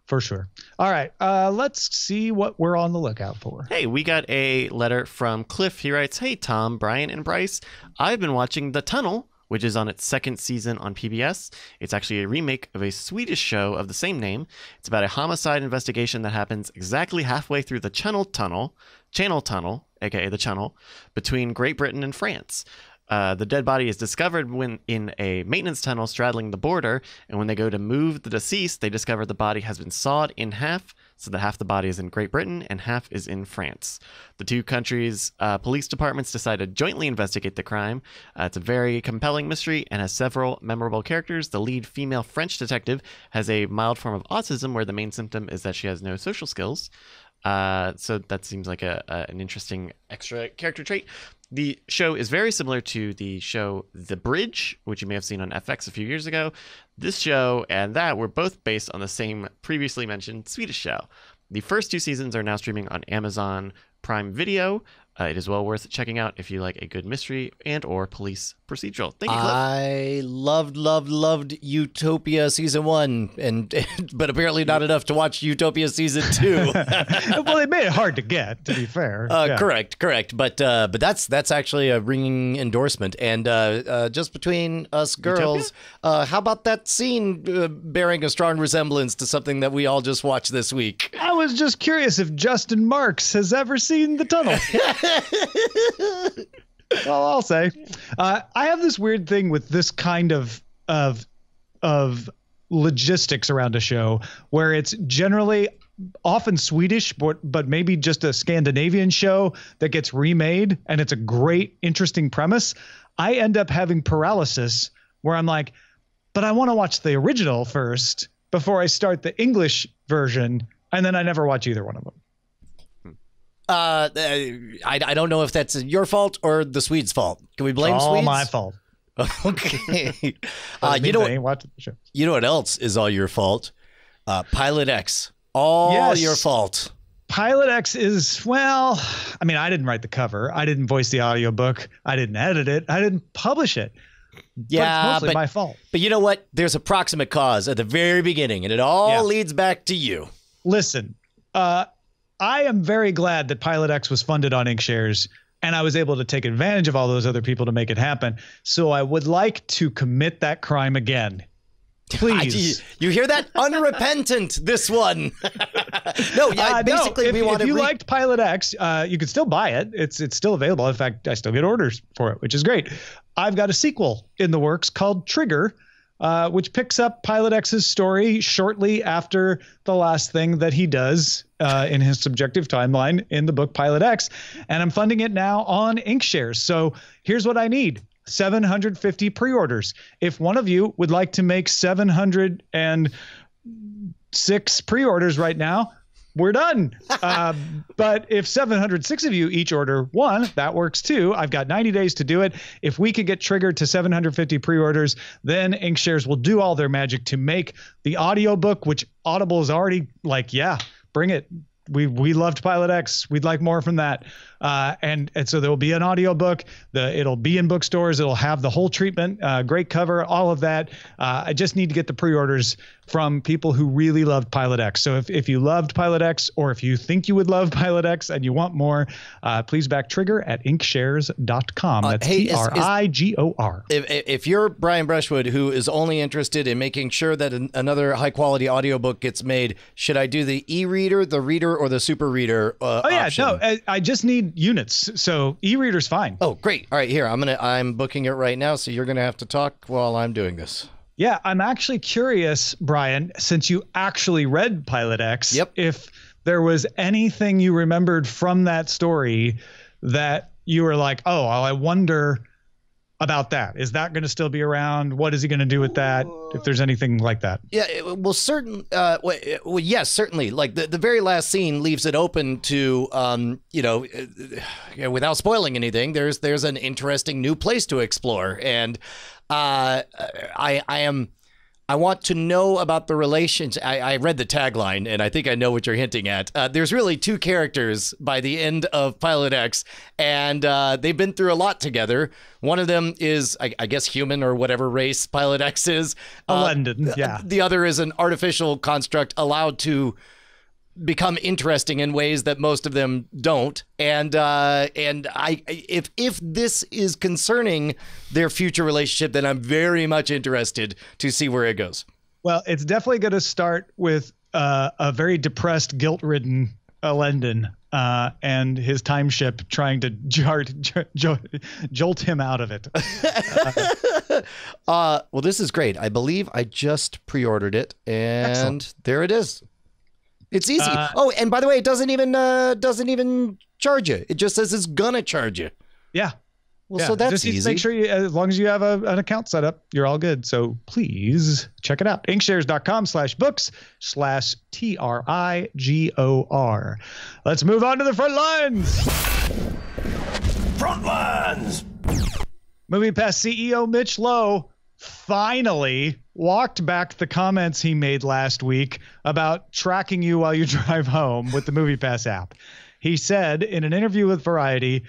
For sure. All right. Let's see what we're on the lookout for. Hey, we got a letter from Cliff. He writes, "Hey, Tom, Brian, and Bryce. I've been watching The Tunnel, which is on its second season on PBS. It's actually a remake of a Swedish show of the same name. It's about a homicide investigation that happens exactly halfway through the Channel Tunnel, aka the Channel, between Great Britain and France. The dead body is discovered when in a maintenance tunnel straddling the border, and when they go to move the deceased, they discover the body has been sawed in half, so that half the body is in Great Britain and half is in France. The two countries' police departments decide to jointly investigate the crime. It's a very compelling mystery and has several memorable characters. The lead female French detective has a mild form of autism where the main symptom is that she has no social skills. So that seems like an interesting extra character trait. The show is very similar to the show The Bridge, which you may have seen on FX a few years ago. This show and that were both based on the same previously mentioned Swedish show. The first two seasons are now streaming on Amazon Prime Video. It is well worth checking out if you like a good mystery and or police procedural. Thank you, Cliff. I loved Utopia season 1, but apparently not enough to watch Utopia season 2. Well, they made it hard to get, to be fair. Yeah. Correct. But that's actually a ringing endorsement. And just between us girls, how about that scene bearing a strong resemblance to something that we all just watched this week? I was just curious if Justin Marks has ever seen The Tunnel. Well, I'll say I have this weird thing with this kind of logistics around a show where it's generally often Swedish, but maybe just a Scandinavian show that gets remade, and it's a great, interesting premise. I end up having paralysis where I'm like, but I want to watch the original first before I start the English version, and then I never watch either one of them. I don't know if that's your fault or the Swedes' fault. Can we blame All Swedes? my fault. Okay. You know what else is all your fault? Pilot X. All your fault. Pilot X is, well, I mean, I didn't write the cover. I didn't voice the audiobook. I didn't edit it. I didn't publish it. Yeah, but it's mostly my fault. But you know what? There's a proximate cause at the very beginning, and it all leads back to you. Listen, I am very glad that Pilot X was funded on Inkshares, and I was able to take advantage of all those other people to make it happen. So I would like to commit that crime again. Please. You hear that? Unrepentant, this one. Basically, if you liked Pilot X, you could still buy it. It's still available. In fact, I still get orders for it, which is great. I've got a sequel in the works called Trigger, which picks up Pilot X's story shortly after the last thing that he does in his subjective timeline in the book Pilot X. And I'm funding it now on Inkshares. So here's what I need. 750 pre-orders. If one of you would like to make 706 pre-orders right now, we're done. But if 706 of you each order one, that works too. I've got 90 days to do it. If we could get triggered to 750 pre-orders, then Inkshares will do all their magic to make the audiobook, which Audible is already like, yeah, bring it. We loved Pilot X. We'd like more from that. And so there will be an audiobook. It'll be in bookstores. It'll have the whole treatment, great cover, all of that. I just need to get the pre-orders from people who really loved Pilot X. So if you loved Pilot X, or if you think you would love Pilot X and you want more, please back Trigger at inkshares.com. That's TRIGOR. If you're Brian Brushwood, who is only interested in making sure that another high-quality audiobook gets made, should I do the e-reader, the reader, or the super reader option? No, I just need units. So e-reader's fine. Oh, great. All right, here, I'm booking it right now, so you're going to have to talk while I'm doing this. Yeah, I'm actually curious, Brian, since you actually read Pilot X, if there was anything you remembered from that story that you were like, oh, I wonder about that? Is that going to still be around? What is he going to do with that? If there's anything like that. Yeah, well, yes, certainly. Like the very last scene leaves it open to, without spoiling anything, there's an interesting new place to explore. And I want to know about the relations. I read the tagline, and I think I know what you're hinting at. There's really two characters by the end of Pilot X, and they've been through a lot together. One of them is, I guess, human or whatever race Pilot X is. London, yeah. The other is an artificial construct allowed to become interesting in ways that most of them don't. And if this is concerning their future relationship, then I'm very much interested to see where it goes. Well, it's definitely going to start with a very depressed, guilt-ridden Lendon and his time ship trying to jolt him out of it. Well, this is great. I believe I just pre-ordered it, and excellent. There it is. It's easy. And by the way, it doesn't even charge you. It just says it's gonna charge you. Yeah. Well, yeah. So that's just easy. Make sure as long as you have an account set up, you're all good. So please check it out. Inkshares.com/books/TRIGOR. Let's move on to the front lines. Front lines. MoviePass CEO Mitch Lowe finally walked back the comments he made last week about tracking you while you drive home with the MoviePass app. He said in an interview with Variety,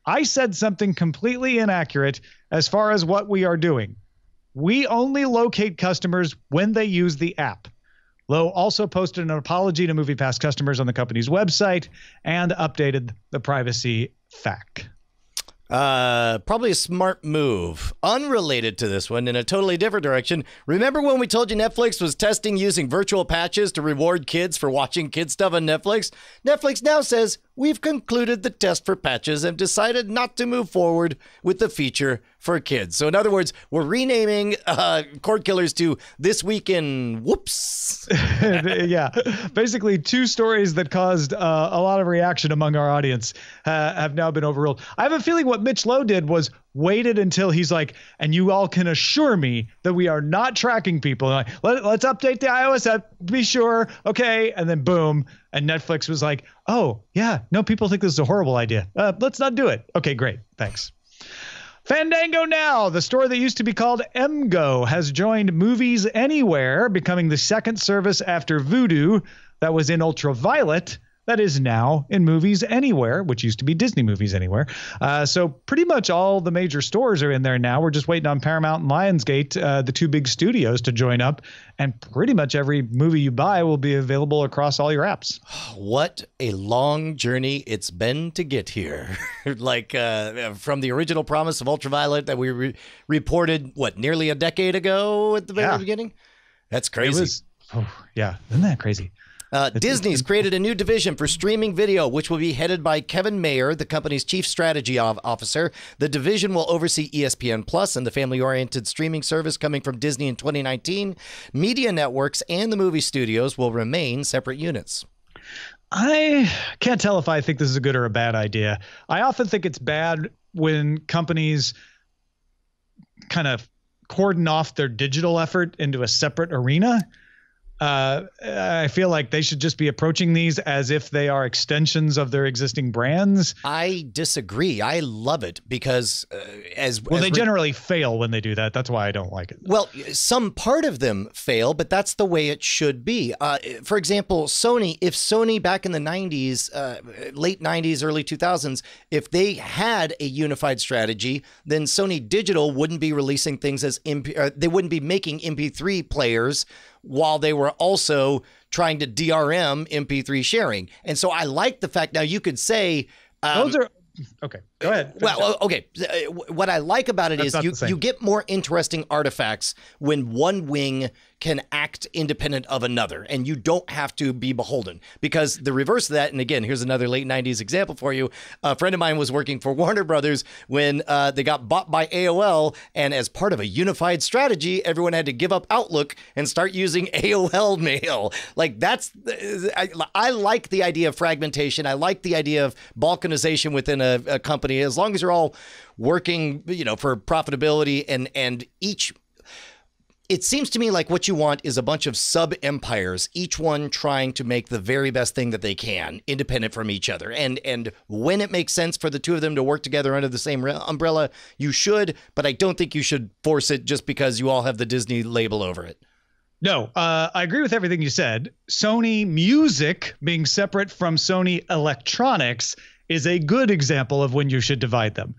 "I said something completely inaccurate as far as what we are doing. We only locate customers when they use the app." Lowe also posted an apology to MoviePass customers on the company's website and updated the privacy FAQ. Probably a smart move. Unrelated to this one, in a totally different direction. Remember when we told you Netflix was testing using virtual patches to reward kids for watching kid stuff on Netflix? Netflix now says, we've concluded the test for patches and decided not to move forward with the feature for kids. So in other words, we're renaming Cordkillers to This Week in Whoops. Yeah. Basically, two stories that caused a lot of reaction among our audience have now been overruled. I have a feeling what Mitch Lowe did was waited until he's like, and you all can assure me that we are not tracking people. Like, let's update the iOS app, be sure. Okay. And then boom. And Netflix was like, oh, yeah, no, people think this is a horrible idea. Let's not do it. Okay, great. Thanks. Fandango Now, the store that used to be called MGO, has joined Movies Anywhere, becoming the second service after Vudu that was in Ultraviolet that is now in Movies Anywhere, which used to be Disney Movies Anywhere. So pretty much all the major stores are in there now. We're just waiting on Paramount and Lionsgate, the two big studios, to join up. And pretty much every movie you buy will be available across all your apps. What a long journey it's been to get here. Like from the original promise of Ultraviolet that we reported, nearly a decade ago at the very beginning? That's crazy. Yeah. Isn't that crazy? Disney's created a new division for streaming video, which will be headed by Kevin Mayer, the company's chief strategy officer. The division will oversee ESPN Plus and the family-oriented streaming service coming from Disney in 2019. Media networks and the movie studios will remain separate units. I can't tell if I think this is a good or a bad idea. I often think it's bad when companies kind of cordon off their digital effort into a separate arena. I feel like they should just be approaching these as if they are extensions of their existing brands. I disagree. I love it because they generally fail when they do that. That's why I don't like it. Well, some part of them fail, but that's the way it should be. For example, Sony, if Sony back in the 90s, late 90s, early 2000s, if they had a unified strategy, then Sony Digital wouldn't be releasing things as they wouldn't be making MP3 players while they were also trying to DRM MP3 sharing. And so I like the fact now you could say those are okay. Go ahead. Well, okay. What I like about it is you get more interesting artifacts when one wing can act independent of another, and you don't have to be beholden. Because the reverse of that, and again, here's another late 90s example for you. A friend of mine was working for Warner Brothers when they got bought by AOL, and as part of a unified strategy, everyone had to give up Outlook and start using AOL Mail. Like, that's, I like the idea of fragmentation. I like the idea of balkanization within a company, as long as you're all working, for profitability, and each. It seems to me like what you want is a bunch of sub-empires, each one trying to make the very best thing that they can, independent from each other. And when it makes sense for the two of them to work together under the same umbrella, you should, but I don't think you should force it just because you all have the Disney label over it. No, I agree with everything you said. Sony Music being separate from Sony Electronics is a good example of when you should divide them.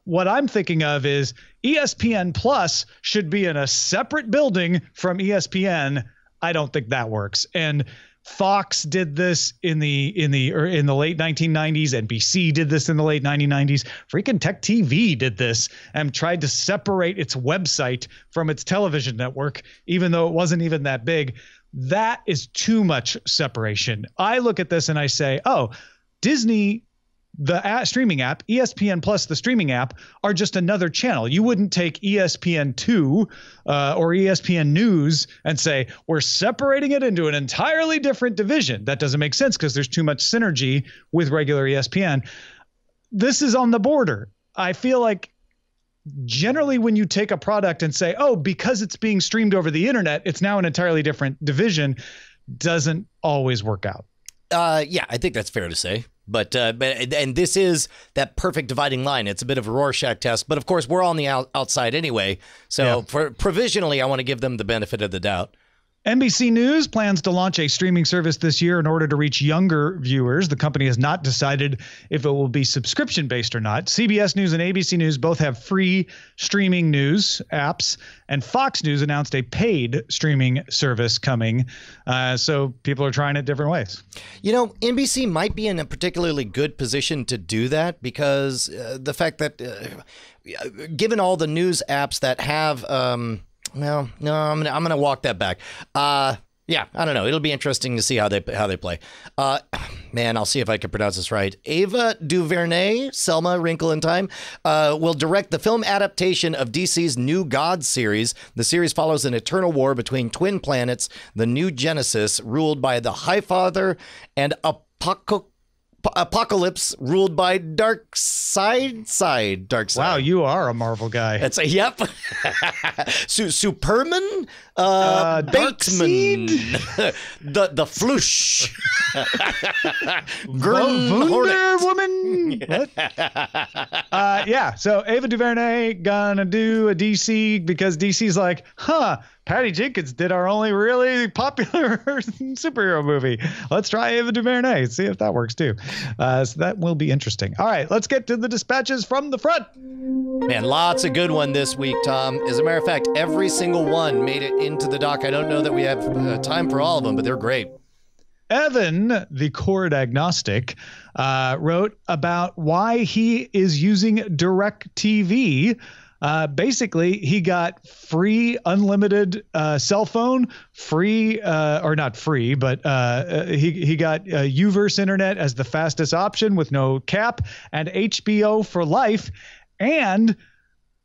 What I'm thinking of is ESPN Plus should be in a separate building from ESPN. I don't think that works. And Fox did this in the late 1990s. NBC did this in the late 1990s. Freaking Tech TV did this and tried to separate its website from its television network, even though it wasn't even that big. That is too much separation. I look at this and I say, oh, Disney, the streaming app, ESPN Plus, the streaming app, are just another channel. You wouldn't take ESPN2 or ESPN News and say, we're separating it into an entirely different division. That doesn't make sense because there's too much synergy with regular ESPN. This is on the border. I feel like generally when you take a product and say, oh, because it's being streamed over the internet, it's now an entirely different division, doesn't always work out. Yeah, I think that's fair to say. But this is that perfect dividing line. It's a bit of a Rorschach test, but of course we're on the outside anyway. So provisionally, I want to give them the benefit of the doubt. NBC News plans to launch a streaming service this year in order to reach younger viewers. The company has not decided if it will be subscription-based or not. CBS News and ABC News both have free streaming news apps, and Fox News announced a paid streaming service coming. So people are trying it different ways. NBC might be in a particularly good position to do that because the fact that given all the news apps that have no, I'm gonna walk that back. Yeah, I don't know. It'll be interesting to see how they play. Man, I'll see if I can pronounce this right. Ava DuVernay, Selma: Wrinkle in Time, will direct the film adaptation of DC's New Gods series. The series follows an eternal war between twin planets, the New Genesis, ruled by the Highfather, and Apocalypse, ruled by Dark Side. Wow, you are a Marvel guy. That's yep. Superman, Bateman, the Floosh, Wonder Woman. What? Yeah. So Ava DuVernay gonna do a DC because DC's like, Patty Jenkins did our only really popular superhero movie. Let's try Ava DuVernay. See if that works too. So that will be interesting. All right, let's get to the dispatches from the front. Man, lots of good one this week, Tom. As a matter of fact, every single one made it into the doc. I don't know that we have time for all of them, but they're great. Evan, the cord agnostic, wrote about why he is using DirecTV. Basically, he got free unlimited cell phone, free or not free, but he got Uverse internet as the fastest option with no cap, and HBO for life. And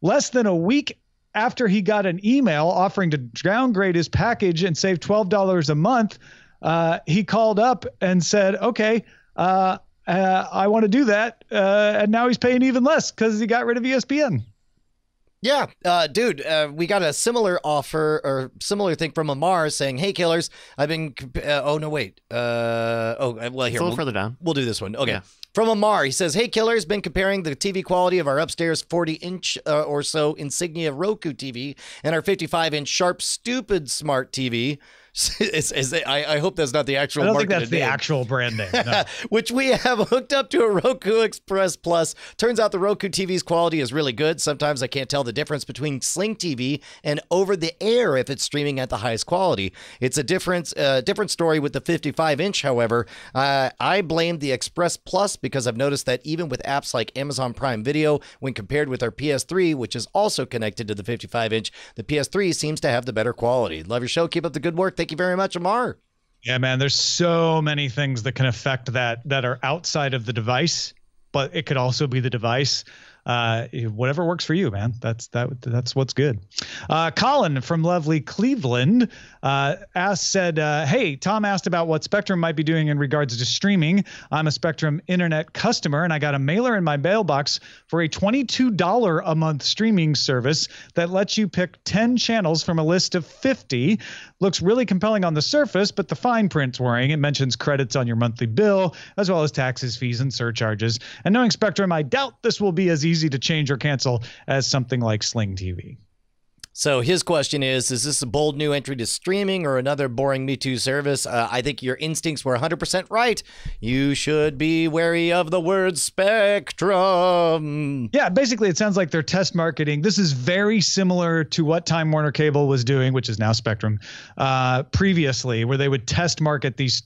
less than a week after he got an email offering to downgrade his package and save $12 a month, he called up and said, okay, I want to do that. And now he's paying even less because he got rid of ESPN. Yeah, dude, we got a similar offer or similar thing from Amar saying, hey, Killers, I've been, oh, no, wait. Well, here. It's a little further down. We'll do this one. Okay. Yeah. From Amar, he says, hey, Killers, been comparing the TV quality of our upstairs 40-inch or so Insignia Roku TV and our 55-inch Sharp Stupid Smart TV. I hope that's not the actual. I don't think marketed that's the name. actual brand name. No. Which we have hooked up to a Roku Express Plus. Turns out the Roku TV's quality is really good. Sometimes I can't tell the difference between Sling TV and over the air if it's streaming at the highest quality. It's a different story with the 55-inch, however. I blame the Express Plus because I've noticed that even with apps like Amazon Prime Video, when compared with our PS3, which is also connected to the 55-inch, the PS3 seems to have the better quality. Love your show. Keep up the good work. Thank you very much, Amar. Yeah, man, there's so many things that can affect that are outside of the device, but it could also be the device. Whatever works for you, man. That's what's good. Colin from lovely Cleveland said, hey, Tom asked about what Spectrum might be doing in regards to streaming. I'm a Spectrum internet customer, and I got a mailer in my mailbox for a $22 a month streaming service that lets you pick 10 channels from a list of 50. Looks really compelling on the surface, but the fine print's worrying. It mentions credits on your monthly bill, as well as taxes, fees, and surcharges. And knowing Spectrum, I doubt this will be as easy to change or cancel as something like Sling TV. So his question is this a bold new entry to streaming or another boring Me Too service? I think your instincts were 100% right. You should be wary of the word Spectrum. Yeah, basically it sounds like they're test marketing. This is very similar to what Time Warner Cable was doing, which is now Spectrum, previously, where they would test market these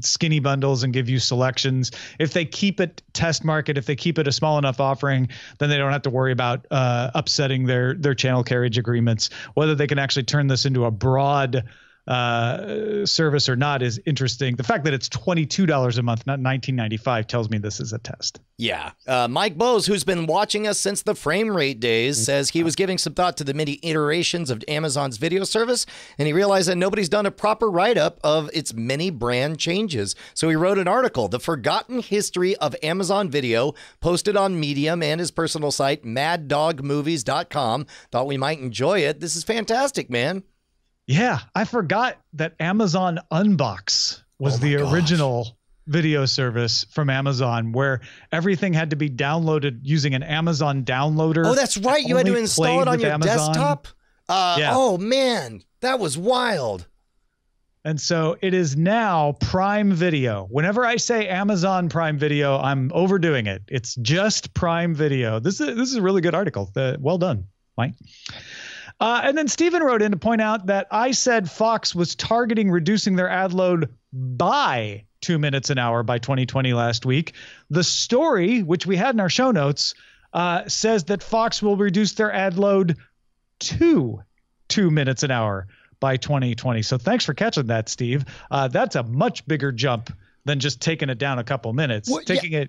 skinny bundles and give you selections. If they keep it test market, if they keep it a small enough offering, then they don't have to worry about upsetting their channel carriage agreement. Whether they can actually turn this into a broad service or not is interesting. The fact that it's $22 a month, not $19.95, tells me this is a test. Yeah. Mike Bose, who's been watching us since the frame rate days, says he was giving some thought to the many iterations of Amazon's video service, and he realized that nobody's done a proper write-up of its many brand changes. So he wrote an article, The Forgotten History of Amazon Video, posted on Medium and his personal site, maddogmovies.com. Thought we might enjoy it. This is fantastic, man. Yeah, I forgot that Amazon Unbox was the original video service from Amazon, where everything had to be downloaded using an Amazon downloader. Oh, that's right. You had to install it on your desktop. Yeah. Oh, man, that was wild. And so it is now Prime Video. Whenever I say Amazon Prime Video, I'm overdoing it. It's just Prime Video. This is a really good article. Well done, Mike. And then Stephen wrote in to point out that I said Fox was targeting reducing their ad load by 2 minutes an hour by 2020 last week. The story, which we had in our show notes, says that Fox will reduce their ad load to 2 minutes an hour by 2020. So thanks for catching that, Steve. That's a much bigger jump than just taking it down a couple minutes.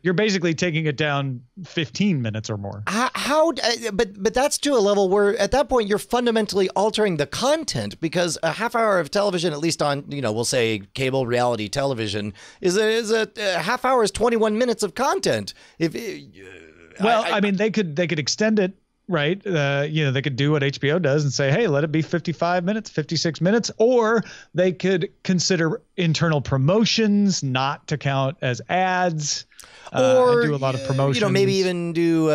You're basically taking it down 15 minutes or more. But that's to a level where at that point you're fundamentally altering the content, because a half hour of television, at least on, we'll say cable reality television, is a half hour is 21 minutes of content. I mean, they could extend it. Right. They could do what HBO does and say, hey, let it be 55 minutes, 56 minutes, or they could consider internal promotions not to count as ads, or do a lot of promotions. Maybe even do,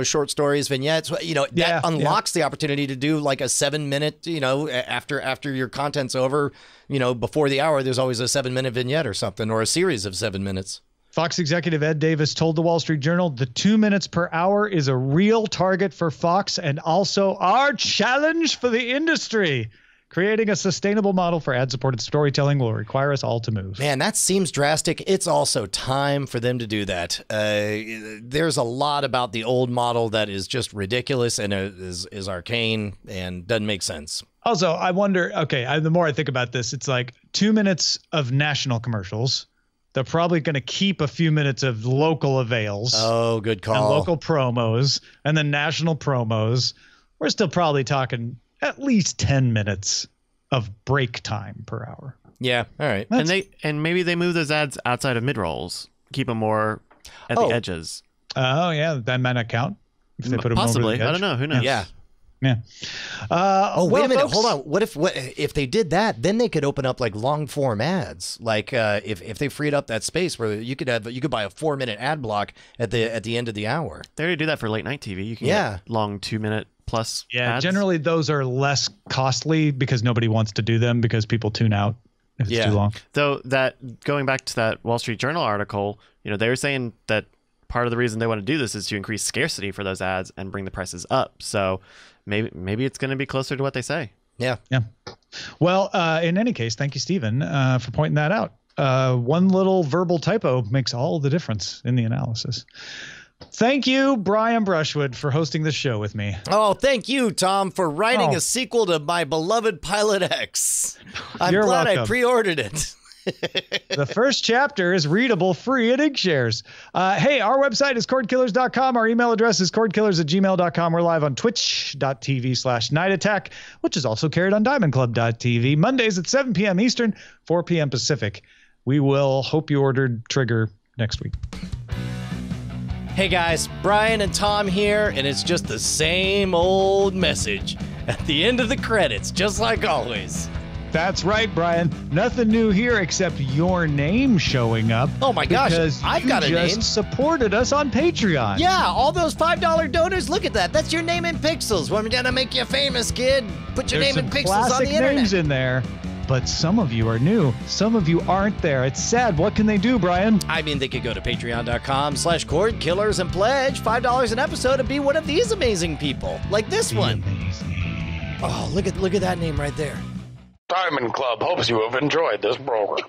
short stories, vignettes, that unlocks the opportunity to do like a 7-minute, after your content's over, before the hour, there's always a 7-minute vignette or something, or a series of 7 minutes. Fox executive Ed Davis told the Wall Street Journal the 2 minutes per hour is a real target for Fox and also our challenge for the industry. Creating a sustainable model for ad-supported storytelling will require us all to move. Man, that seems drastic. It's also time for them to do that. There's a lot about the old model that is just ridiculous and is arcane and doesn't make sense. Also, I wonder, the more I think about this, it's like 2 minutes of national commercials. They're probably going to keep a few minutes of local avails. Oh, good call. And local promos, and then national promos. We're still probably talking at least 10 minutes of break time per hour. Yeah, all right. And maybe they move those ads outside of mid-rolls. Keep them more at the edges. Oh, yeah, that might not count. If they put them possibly. Over the edge. I don't know. Who knows? Yeah. Yeah. Wait a minute. Folks, hold on. What if they did that? Then they could open up like long form ads. Like if they freed up that space where you could buy a 4-minute ad block at the end of the hour. They already do that for late night TV. You can get long 2-minute plus Yeah, ads. generally those are less costly because nobody wants to do them because people tune out if it's too long. Though that going back to that Wall Street Journal article, they were saying that part of the reason they want to do this is to increase scarcity for those ads and bring the prices up. So maybe it's going to be closer to what they say. Yeah. Well, in any case, thank you, Stephen, for pointing that out. One little verbal typo makes all the difference in the analysis. Thank you, Brian Brushwood, for hosting this show with me. Oh, thank you, Tom, for writing a sequel to my beloved Pilot X. I'm You're glad welcome. I pre-ordered it. The first chapter is readable free at Inkshares. Hey, our website is cordkillers.com. Our email address is cordkillers@gmail.com. We're live on twitch.tv/Night Attack, which is also carried on diamondclub.tv. Mondays at 7 p.m. Eastern, 4 p.m. Pacific. We will hope you ordered Trigger next week. Hey guys, Brian and Tom here, and it's just the same old message at the end of the credits, just like always. That's right, Brian. Nothing new here except your name showing up. Oh my gosh, because I've got a you name. just supported us on Patreon. Yeah, all those $5 donors, look at that. That's your name in pixels. We're gonna make you famous, kid. Put your There's name in some pixels on classic the internet. names in there, but some of you are new. Some of you aren't there. It's sad. What can they do, Brian? I mean, they could go to patreon.com/Cordkillers and pledge $5 an episode and be one of these amazing people, like this one. Oh, look at that name right there. Diamond Club hopes you have enjoyed this program.